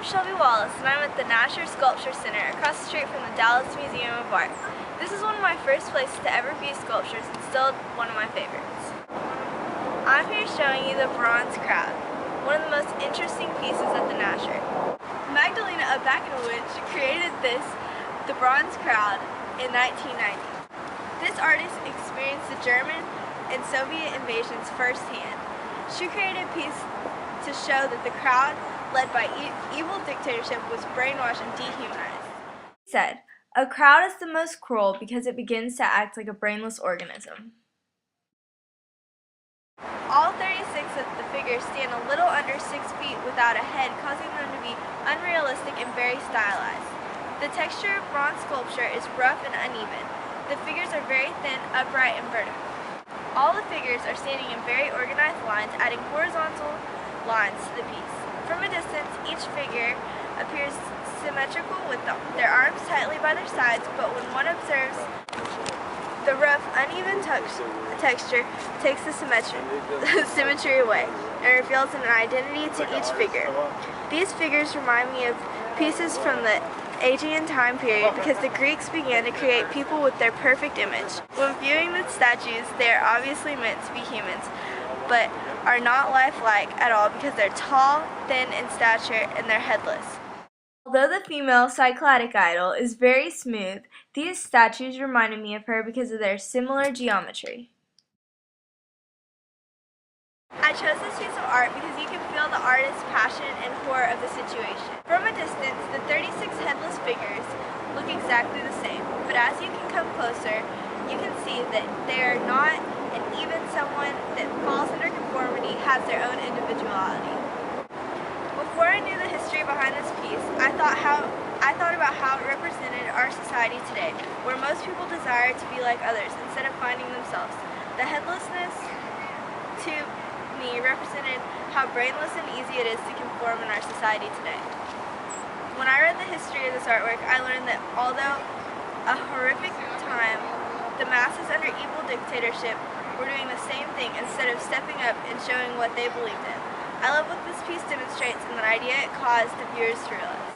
Shelby Wallace, and I'm at the Nasher Sculpture Center across the street from the Dallas Museum of Art. This is one of my first places to ever view sculptures and still one of my favorites. I'm here showing you the Bronze Crowd, one of the most interesting pieces at the Nasher. Magdalena Abakanowicz created the Bronze Crowd, in 1990. This artist experienced the German and Soviet invasions firsthand. She created a piece to show that the crowd, led by evil dictatorship, was brainwashed and dehumanized. He said, "A crowd is the most cruel because it begins to act like a brainless organism." All 36 of the figures stand a little under 6 feet without a head, causing them to be unrealistic and very stylized. The texture of bronze sculpture is rough and uneven. The figures are very thin, upright, and vertical. All the figures are standing in very organized lines, adding horizontal lines to the piece. From a distance, each figure appears symmetrical with their arms tightly by their sides, but when one observes the rough, uneven texture takes the symmetry away and reveals an identity to each figure. These figures remind me of pieces from the Aegean time period because the Greeks began to create people with their perfect image. When viewing the statues, they are obviously meant to be humans, but are not lifelike at all because they're tall, thin in stature, and they're headless. Although the female Cycladic idol is very smooth, these statues reminded me of her because of their similar geometry. I chose this piece of art because you can feel the artist's passion and horror of the situation. From a distance, the 36 headless figures look exactly the same, but as you can come closer, you can see that they are not, and even someone that falls under conformity has their own individuality. Before I knew the history behind this piece, I thought about how it represented our society today, where most people desire to be like others instead of finding themselves. The headlessness, to me, represented how brainless and easy it is to conform in our society today. When I read the history of this artwork, I learned that although a horrific time, the masses under evil dictatorship were doing the same thing instead of stepping up and showing what they believed in. I love what this piece demonstrates and the idea it caused the viewers to realize.